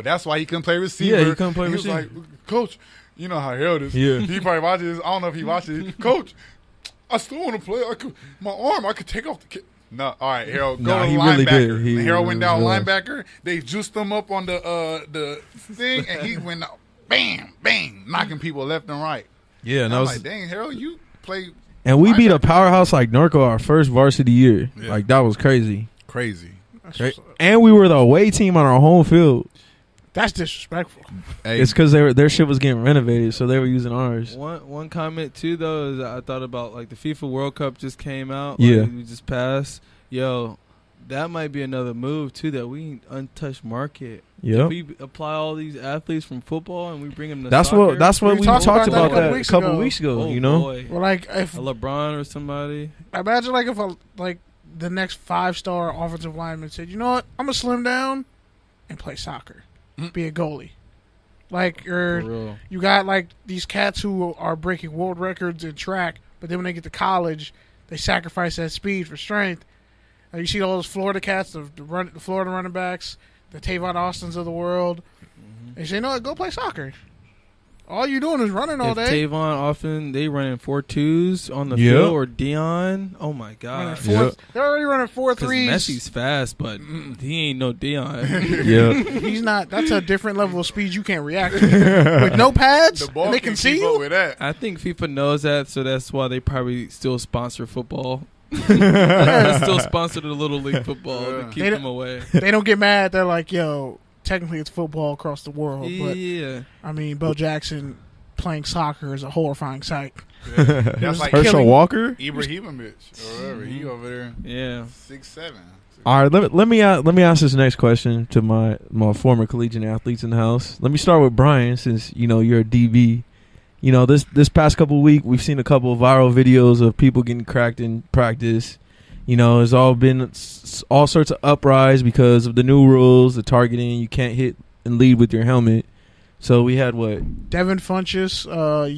That's why he couldn't play receiver. Yeah, he couldn't play receiver. He was like, Coach, you know how Harold is. Yeah. He probably watches. I don't know if he watches it. Coach, I still want to play. I could take off the kick. No, all right, Harold, go to he linebacker. really did. Harold went down linebacker. They juiced him up on the thing, and he went out, bam, bang, knocking people left and right. Yeah, and I I was was like, dang, Harold, you play. and we beat a powerhouse like Norco our first varsity year. Yeah. Like that was crazy. Crazy. And we were the away team on our home field. That's disrespectful. Hey, It's because their shit was getting renovated, so they were using ours. One comment too though is I thought about like the FIFA World Cup just came out. Yeah. Like, we just passed. Yo, that might be another move too. That we untouched market. Yep. If we apply all these athletes from football and we bring them to That's soccer, what we talked about that a couple weeks ago. oh You know, boy. Well, like if A LeBron or somebody. imagine like if the next 5-star offensive lineman said, you know what, I'm gonna slim down and play soccer, be a goalie. Like For real. you got like these cats who are breaking world records in track, but then when they get to college, they sacrifice that speed for strength. And you see all those Florida cats, the Florida running backs, the Tavon Austins of the world. They say, you know what, go play soccer. All you doing is running all If day. Tavon often they running 4.2s on the Yep. field or Dion. Oh my god. They're already running 4 Because threes. Messi's fast, but he ain't no Dion. yeah. He's not. That's a different level of speed you can't react to. With no pads, the ball and they can can see keep up you. with that. I think FIFA knows that, so that's why they probably still sponsor football. They still sponsor the Little League football to keep They them don't- away. They don't get mad. They're like, yo, technically it's football across the world. But, Yeah. I mean, Bo Jackson playing soccer is a horrifying sight. That's like Herschel killing- Walker. Ibrahimovic or whatever. He over there, Yeah. 6'7". All right, let me ask this next question to my former collegiate athletes in the house. Let me start with Brian, since you're a DB. This past couple of weeks, we've seen a couple of viral videos of people getting cracked in practice. It's all been all sorts of uprise because of the new rules, the targeting. You can't hit and lead with your helmet. So we had what? Devin Funchess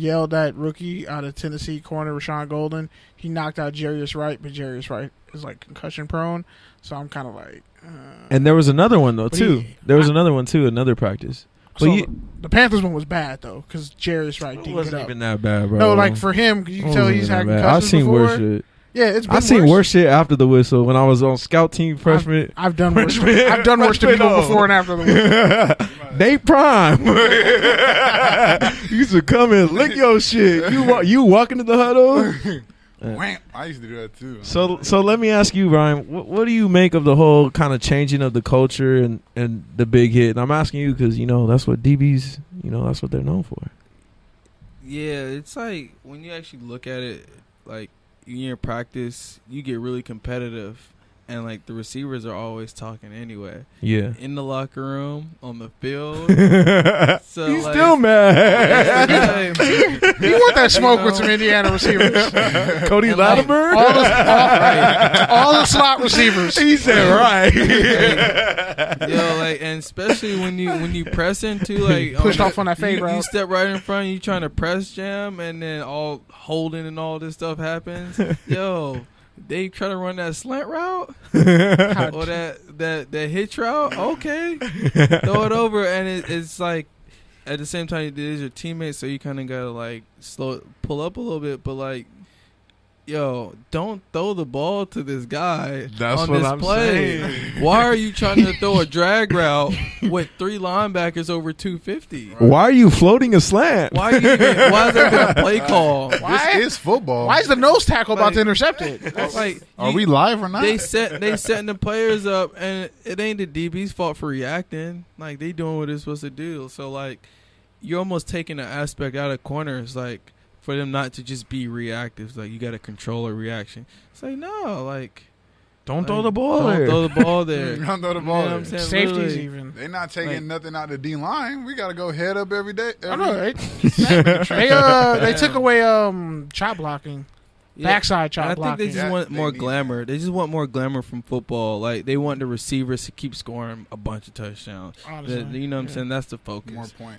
yelled at rookie out of Tennessee corner Rashawn Golden. He knocked out Jarius Wright, but Jarius Wright is like concussion prone. So I'm kind of like. And there was another one though But too. Another practice. But So the Panthers one was bad though, because Jarius Wright it didn't wasn't get up. even that bad, bro. No, like for him, 'cause you can tell he's had concussions I've seen before. worse shit. Yeah, it's been I've seen worse. worse shit after the whistle when I was on scout team freshman. I've done worse. Freshman- I've done worse to freshman people on. before and after the win. Nate Prime used to come and lick your shit. You walk into the huddle. Wham! I used to do that too. So let me ask you, Brian, what do you make of the whole kind of changing of the culture and the big hit? And I'm asking you because that's what DBs, that's what they're known for. Yeah, it's like when you actually look at it, like in your practice, you get really competitive, and like the receivers are always talking anyway. Yeah. In the locker room, on the field. So He's like, still mad. You want that smoke with some Indiana receivers? Cody And, like, Latimer? All the slot receivers. He said right. Yo, like, and especially when you press into like Pushed off on that fade you route. step right in front, you trying to press jam, and then all holding and all this stuff happens. Yo, they try to run that slant route or that hitch route. Okay, throw it over, and it's like at the same time it is your teammate, so you kind of gotta like pull up a little bit, but like. Yo, don't throw the ball to this guy That's on what this I'm play. saying. Why are you trying to throw a drag route with 3 linebackers over 250? Why are you floating a slant? Why is there even a play call? Why? This is football. Why is the nose tackle about to intercept it? Like, Are we live or not? They setting the players up, and it ain't the DB's fault for reacting. Like, they doing what they're supposed to do. So like, you're almost taking an aspect out of corners, like. For them not to just be reactive, like you got to control a reaction. It's like no, like Don't throw the ball don't there. throw the ball there. Don't throw the You know ball what there. I'm saying? Safeties Literally. even. They're not taking Like- nothing out the D line. We got to go head up every day. I know, right? They took away chop blocking, Yeah. backside chop And I think blocking. they just Yeah, want they more need glamour. They just want more glamour from football. Like they want the receivers to keep scoring a bunch of touchdowns. Honestly, You know what I'm yeah. saying? That's the focus.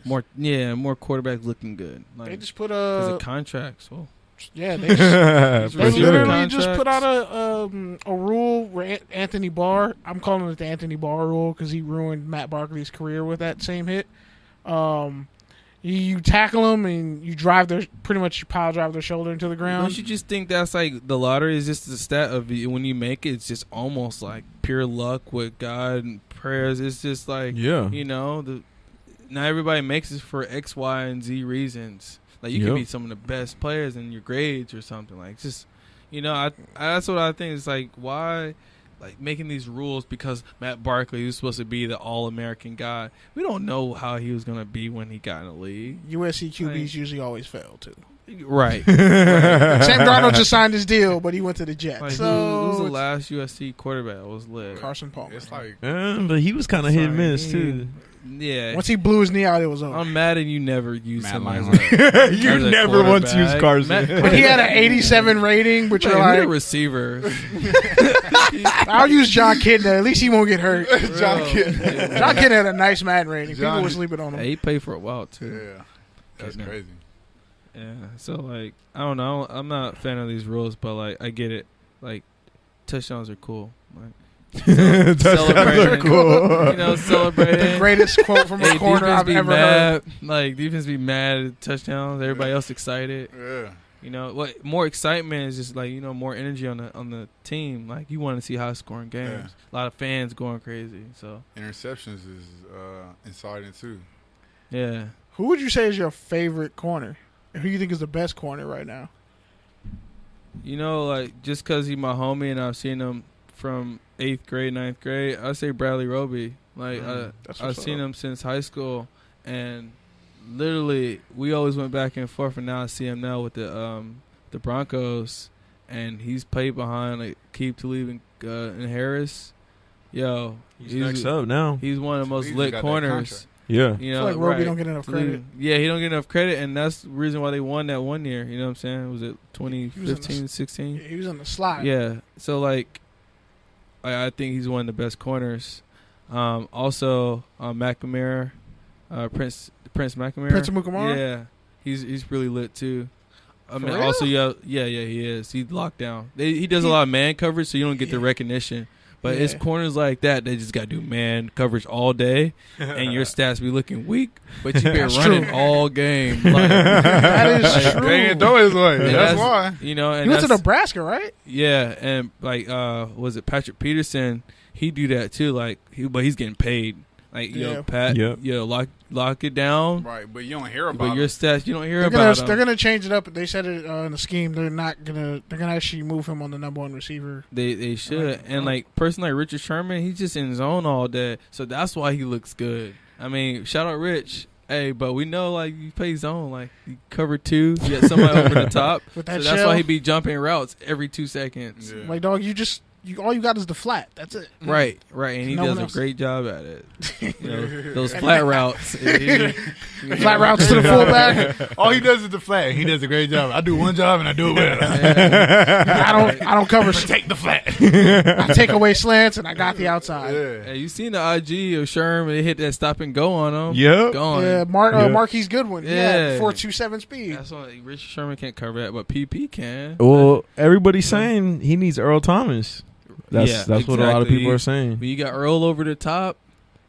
More points. More quarterbacks looking good. Like, They just put because of contracts. Well, Yeah, they For sure. literally just put out a rule where Anthony Barr. I'm calling it the Anthony Barr rule because he ruined Matt Barkley's career with that same hit. You tackle them and you pretty much you pile drive their shoulder into the ground. Don't you just think that's like the lottery is just the stat of when you make it? It's just almost like pure luck with God and prayers. It's just like Yeah. Not everybody makes it for X, Y, and Z reasons. Like you could be some of the best players in your grades or something. Like just that's what I think. It's like why. Like making these rules because Matt Barkley was supposed to be the All-American guy. We don't know how he was going to be when he got in the league. USC QBs usually always fail too. Right. Sam Darnold just signed his deal, but he went to the Jets. Like, so who was the last USC quarterback that was lit? Carson Palmer. It's like But he was kind of hit and miss too. Yeah. Once he blew his knee out, it was over. I'm mad and you never used Matt him. Leinart. You never once used Carson. But he had an 87 rating, but you're like, receiver. I'll use John Kitna. At least he won't get hurt. John Kitna. John Kitna had a nice Madden rating. People John- were sleeping on him. He played for a while too. Yeah, that's Kitna. crazy. Yeah. So like I don't know. I'm not a fan of these rules, but like I get it. Like touchdowns are cool. Like Touchdowns are cool. Celebrating. The greatest quote from a corner I've ever heard. Like defense be mad at touchdowns. Everybody else excited. Yeah. What more excitement is just like more energy on the team. Like you want to see high scoring games. Yeah. A lot of fans going crazy. So Interceptions is inciting too. yeah. Who would you say is your favorite corner? And who do you think is the best corner right now? Like just because he's my homie and I've seen him from 8th grade, 9th grade, I say Bradley Roby. Like I've seen him since high school, and literally we always went back and forth. And now I see him now with the Broncos, and he's played behind like Keith Talib and Harris. Yo, He's next up now. He's one of the most lit corners. Yeah. I feel like Roby don't get enough credit. Yeah, he don't get enough credit, and that's the reason why they won that one year. You know what I'm saying? Was it 2015, 16? Yeah, he was on the slide. Yeah. So, like, I think he's one of the best corners. Also, McNamara, Prince McNamara. Prince Amukamara? Yeah. He's really lit, too. I mean, real? also, he is. He's locked down. He does a lot of man coverage, so you don't get the recognition. But it's corners like that. They just got to do man coverage all day, and your stats be looking weak. But you've been running all game. Like, that is true. They ain't throw his way. That's why. And He went to Nebraska, right? Yeah, and like, was it Patrick Peterson? He do that too. Like, but he's getting paid. Like, Pat, lock it down. Right, but you don't hear about But your it. stats, you don't hear about them. They're gonna change it up. They said it in the scheme. They're gonna actually move him on the number one receiver. They should. And like person like Richard Sherman, he's just in zone all day. So that's why he looks good. I mean, shout out Rich. Hey, but we know like you play zone, like you cover two, you got somebody over the top. With that so that's why he be jumping routes every 2 seconds. Yeah. Like, dog, all you got is the flat. That's it. Right, and he No does one a else. great job at it. Those flat routes. Flat routes to the fullback. All he does is the flat. He does a great job. I do one job and I do it well. I don't cover. Take the flat. I take away slants and I got the outside. Yeah. Hey, you seen the IG of Sherm? They hit that stop and go on him. Yep. Gone. Yeah, Marquise Goodwin. Yeah. 4.27 speed. That's why Richard Sherman can't cover that, but PP can. Well, everybody's saying he needs Earl Thomas. That's what a lot of exactly. people are saying. When you got Earl over the top,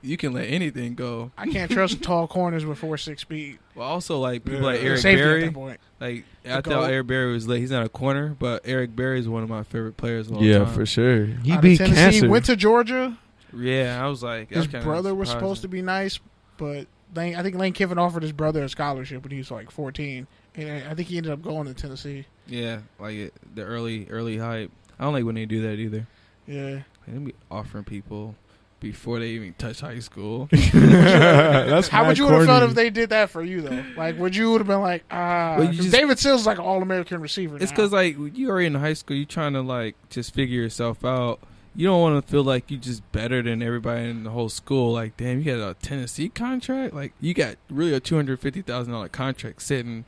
you can let anything go. I can't trust tall corners with 4.6 speed. Well, also like people like Yeah. Eric Safety at Berry. that point. Like I goat. thought Eric Berry was late. He's not a corner, but Eric Berry is one of my favorite players of all Yeah, time. for sure. He Out of beat Tennessee, cancer. went to Georgia. Yeah, I was like, His brother was supposed to be nice, but I think Lane Kiffin offered his brother a scholarship when he was like 14, and I think he ended up going to Tennessee. Yeah, like the early hype. I don't like when they do that either. Yeah. They be offering people before they even touch high school. That's How mad would you have felt corny. if they did that for you though? Like, would you have been like, Well, you 'cause just- David Sills is like an All-American receiver. It's now. because like you already in high school, you trying to like just figure yourself out. You don't want to feel like you just better than everybody in the whole school. Like, damn, you got a Tennessee contract. Like, you got really a $250,000 contract sitting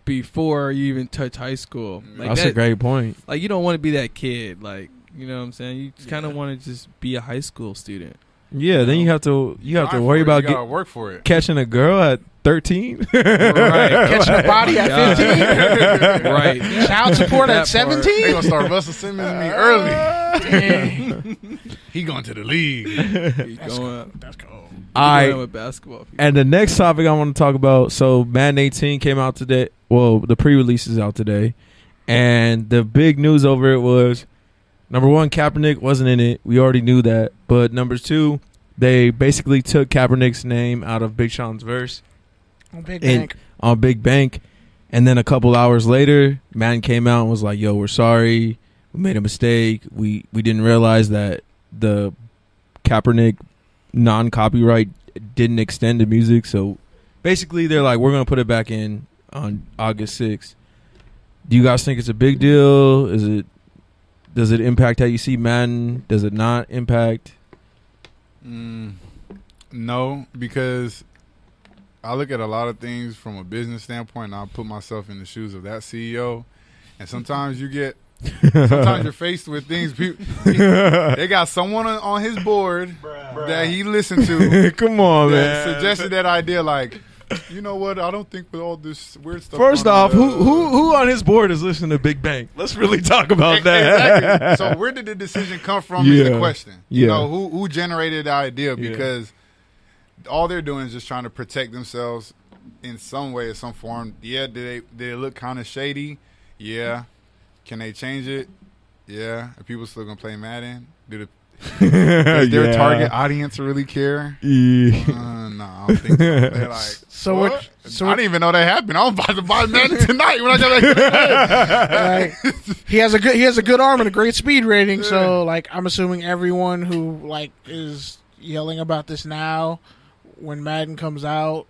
before you even touch high school. Like That's a great point. Like, you don't want to be that kid. Like, you know what I'm saying? You kind of want to just be a high school student. Yeah, then you have to worry about you gotta work for it. catching a girl at 13. Right. Catching a body at 15. Right. Child support That at part. 17. They gonna start Russell Simmons me early. Dang. He going to the league. He's going That's cold. All right. with basketball. People. And the next topic I want to talk about, so Madden 18 came out today. Well, the pre-release is out today. And the big news over it was, number one, Kaepernick wasn't in it. We already knew that. But number two, they basically took Kaepernick's name out of Big Sean's verse On Big Bank. on Big Bank. And then a couple hours later, Madden came out and was like, yo, we're sorry. We made a mistake. We didn't realize that the Kaepernick non-copyright didn't extend to music. So basically, they're like, we're going to put it back in on August 6th. Do you guys think it's a big deal? Does it impact how you see Madden? Does it not impact? No, because I look at a lot of things from a business standpoint, and I put myself in the shoes of that CEO. And sometimes sometimes you're faced with things. They got someone on his board that he listened to. Come on, that man. suggested that idea, like, you know what? I don't think with all this weird stuff. First going off, on, who on his board is listening to Big Bang? Let's really talk about that. Exactly. So where did the decision come from is the question. You Yeah. know, who generated the idea? Because all they're doing is just trying to protect themselves in some way or some form. Yeah, did they look kind of shady? Yeah. Can they change it? Yeah. Are people still gonna play Madden? Does their target audience really care? Yeah. No, I don't think so. They're like, So what? what? I didn't even know that happened. I was about to buy Madden tonight when I got that. He has a good arm and a great speed rating. So like, I'm assuming everyone who like is yelling about this now, when Madden comes out,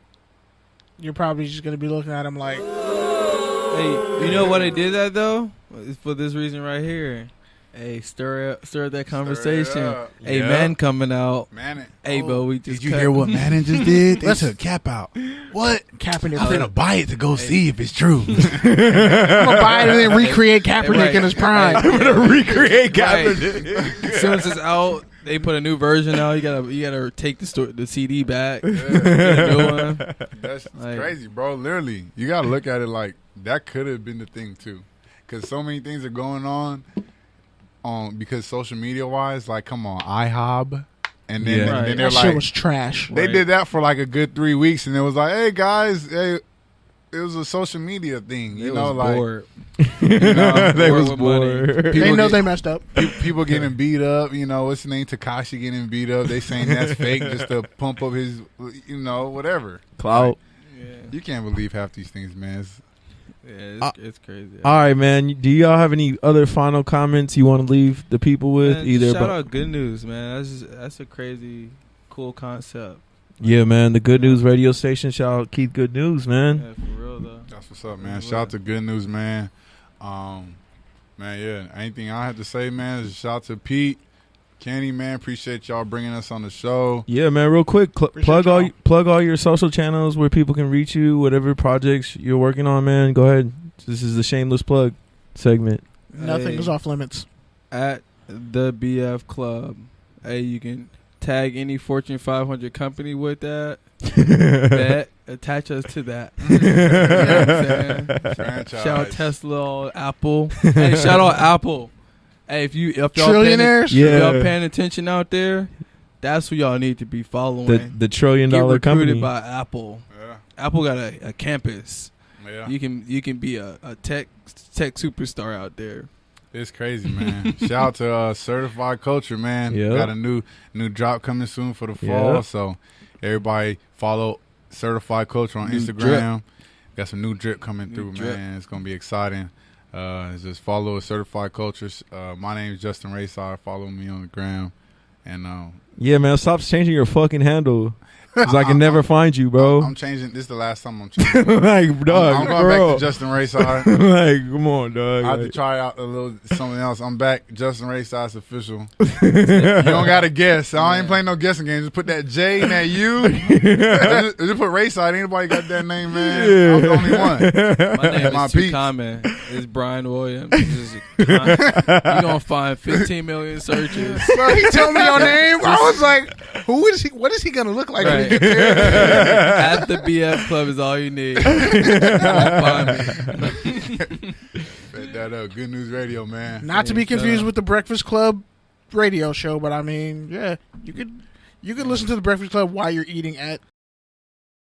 you're probably just gonna be looking at him like, Hey, you know why they did that though? It's for this reason right here. Hey, stir up that conversation. up. Hey, Yeah. man coming out. Man, Hey, bro, we just did you cut- hear what Madden just did? They took Cap out. What? Kaepernick. I'm gonna buy it to go see if it's true. I'm gonna buy it and then recreate Kaepernick Right. in his prime. Right. I'm gonna recreate Right. Kaepernick. As soon as it's out, they put a new version out. You gotta take the CD back. Get a new one. That's Like- crazy, bro. Literally, you gotta look at it like that could have been the thing too, because so many things are going on. Because social media wise, like, come on, IHOB, and then, Yeah. and then That they're shit like, was trash. they Right. did that for like a good 3 weeks, and it was like, hey guys, hey, it was a social media thing, you They know, was like bored. They Bored was with money. bored. They people know get- they messed up. people getting beat up, you know, what's his name, Tekashi getting beat up. They saying that's fake just to pump up his, you know, whatever. Clout. Yeah, You can't believe half these things, man. it's crazy. All right, man. Do y'all have any other final comments you want to leave the people with? Man, Either shout about, out Good News, man. That's a crazy, cool concept. yeah, man. The Good News radio station. Shout out Keith Good News, man. Yeah, for real though. That's what's up, man. Yeah. Shout out to Good News, man. Man, yeah. Anything I have to say, man, is shout out to Pete, Kenny, man. Appreciate y'all bringing us on the show. Yeah, man. Real quick, Appreciate y'all. plug all your social channels where people can reach you. Whatever projects you're working on, man. Go ahead. This is the shameless plug segment. Nothing Hey. is off limits. At the BF Club. Hey, you can tag any Fortune 500 company with that. Bet. Attach us to that. You know what I'm saying? Franchise. Shout out Tesla, Apple. Hey, shout out Apple. Hey, if y'all Trillionaires? Yeah. if y'all paying attention out there, that's who y'all need to be following. The $1 trillion Get recruited company. by Apple. Yeah. Apple got a campus. Yeah. You can be a tech superstar out there. It's crazy, man. Shout out to Certified Culture, man. Yeah. Got a new drop coming soon for the fall. Yeah. So everybody follow Certified Culture on New Instagram. Got some new drip coming New through, drip. man. It's gonna be exciting. Just follow Certified Culture. My name is Justin Rayside. Follow me on the gram. And Yeah, man. Stop changing your fucking handle. Cause I can never find you, bro. I'm changing. This is the last time I'm changing. like, dog. I'm going bro. back to Justin Rayside. like, come on, dog. I have to Like, try out a little something else. I'm back. Justin Rayside's official. You don't got to guess. I ain't playing no guessing games. Just put that J and that U. just put Rayside. Anybody got that name, man? I'm the only one. My name My is too peeps. common. It's Brian Williams. You're gonna find 15 million searches. Bro, he told me your name. I was like, who is he? What is he gonna look like when he Right. gets there? At the BF Club is all you need. Find me. Bet that up. Good News Radio, man. Not to be Yeah, shut confused up. with the Breakfast Club radio show, but I mean, yeah, you could listen to the Breakfast Club while you're eating at